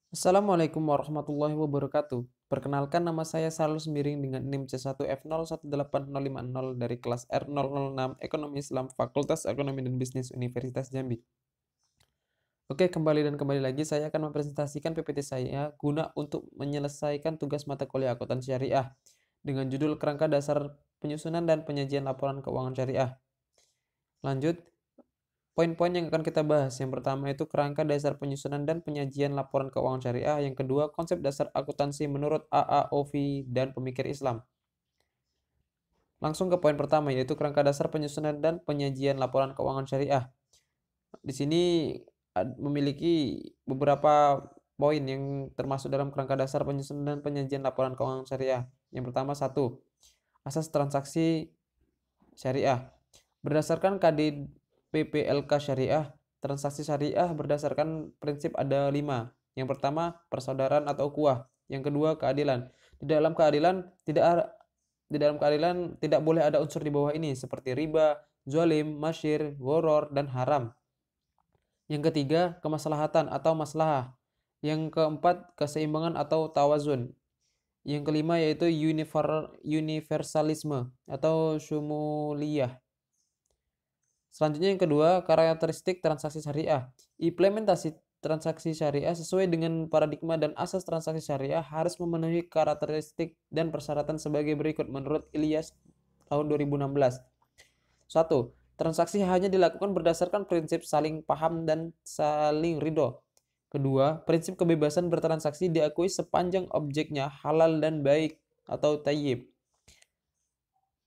Assalamualaikum warahmatullahi wabarakatuh. Perkenalkan, nama saya Salus Miring dengan NIM C1F018050 dari kelas R006 Ekonomi Islam Fakultas Ekonomi dan Bisnis Universitas Jambi. Oke, kembali lagi saya akan mempresentasikan PPT saya guna untuk menyelesaikan tugas mata kuliah akuntansi syariah dengan judul Kerangka Dasar Penyusunan dan Penyajian Laporan Keuangan Syariah. Lanjut, poin-poin yang akan kita bahas. Yang pertama itu kerangka dasar penyusunan dan penyajian laporan keuangan syariah. Yang kedua, konsep dasar akuntansi menurut AAOV dan pemikir Islam. Langsung ke poin pertama, yaitu kerangka dasar penyusunan dan penyajian laporan keuangan syariah. Di sini memiliki beberapa poin yang termasuk dalam kerangka dasar penyusunan dan penyajian laporan keuangan syariah. Yang pertama, satu, asas transaksi syariah. Berdasarkan KD PPLK Syariah, transaksi syariah berdasarkan prinsip ada 5. Yang pertama, persaudaraan atau ukhuwah. Yang kedua, keadilan. Di dalam keadilan tidak boleh ada unsur di bawah ini seperti riba, zalim, masyir, gharar, dan haram. Yang ketiga, kemaslahatan atau maslahah. Yang keempat, keseimbangan atau tawazun. Yang kelima yaitu universalisme atau syumuliyah. Selanjutnya yang kedua, karakteristik transaksi syariah. Implementasi transaksi syariah sesuai dengan paradigma dan asas transaksi syariah harus memenuhi karakteristik dan persyaratan sebagai berikut menurut Ilyas tahun 2016. 1. Transaksi hanya dilakukan berdasarkan prinsip saling paham dan saling ridho. Kedua, prinsip kebebasan bertransaksi diakui sepanjang objeknya halal dan baik atau thayyib.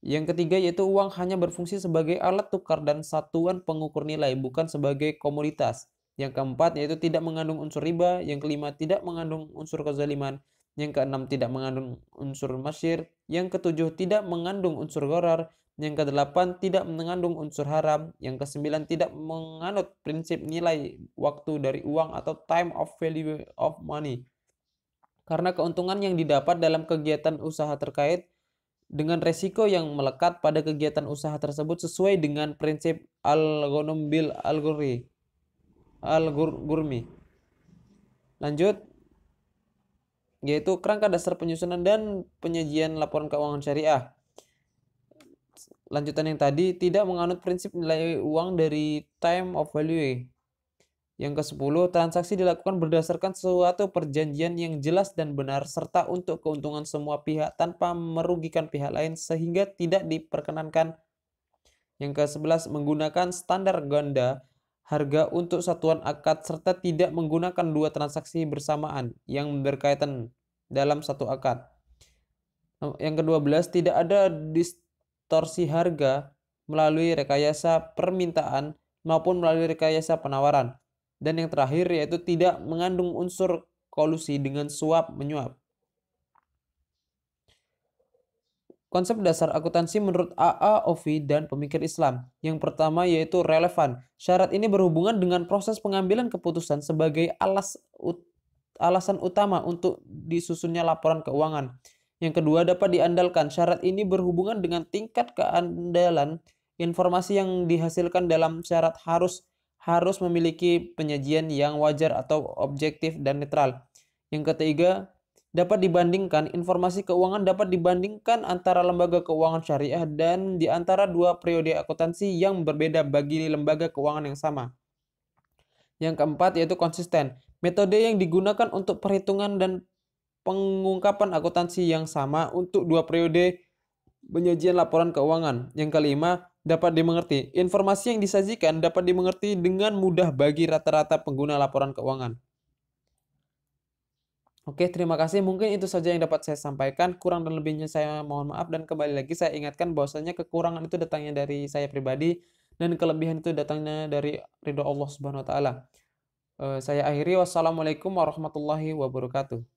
Yang ketiga yaitu uang hanya berfungsi sebagai alat tukar dan satuan pengukur nilai, bukan sebagai komoditas. Yang keempat yaitu tidak mengandung unsur riba. Yang kelima tidak mengandung unsur kezaliman. Yang keenam tidak mengandung unsur masyir. Yang ketujuh tidak mengandung unsur gharar. Yang kedelapan tidak mengandung unsur haram. Yang kesembilan tidak menganut prinsip nilai waktu dari uang atau time of value of money. Karena keuntungan yang didapat dalam kegiatan usaha terkait dengan resiko yang melekat pada kegiatan usaha tersebut sesuai dengan prinsip al-ghanam bil al-ghurmi. Lanjut, yaitu kerangka dasar penyusunan dan penyajian laporan keuangan syariah. Lanjutan yang tadi, tidak menganut prinsip nilai uang dari time of value. Yang ke-10, transaksi dilakukan berdasarkan suatu perjanjian yang jelas dan benar serta untuk keuntungan semua pihak tanpa merugikan pihak lain sehingga tidak diperkenankan. Yang ke-11, menggunakan standar ganda harga untuk satuan akad serta tidak menggunakan dua transaksi bersamaan yang berkaitan dalam satu akad. Yang ke-12, tidak ada distorsi harga melalui rekayasa permintaan maupun melalui rekayasa penawaran. Dan yang terakhir yaitu tidak mengandung unsur kolusi dengan suap menyuap. Konsep dasar akuntansi menurut AAOV dan pemikir Islam. Yang pertama yaitu relevan. Syarat ini berhubungan dengan proses pengambilan keputusan sebagai alasan utama untuk disusunnya laporan keuangan. Yang kedua dapat diandalkan. Syarat ini berhubungan dengan tingkat keandalan informasi yang dihasilkan dalam syarat harus memiliki penyajian yang wajar atau objektif dan netral. Yang ketiga, dapat dibandingkan. Informasi keuangan dapat dibandingkan antara lembaga keuangan syariah dan di antara dua periode akuntansi yang berbeda bagi lembaga keuangan yang sama. Yang keempat yaitu konsisten. Metode yang digunakan untuk perhitungan dan pengungkapan akuntansi yang sama untuk dua periode penyajian laporan keuangan. Yang kelima, dapat dimengerti. Informasi yang disajikan dapat dimengerti dengan mudah bagi rata-rata pengguna laporan keuangan. Oke, terima kasih. Mungkin itu saja yang dapat saya sampaikan. Kurang dan lebihnya saya mohon maaf dan kembali lagi saya ingatkan bahwasanya kekurangan itu datangnya dari saya pribadi dan kelebihan itu datangnya dari ridho Allah Subhanahu wa taala. Saya akhiri, wassalamualaikum warahmatullahi wabarakatuh.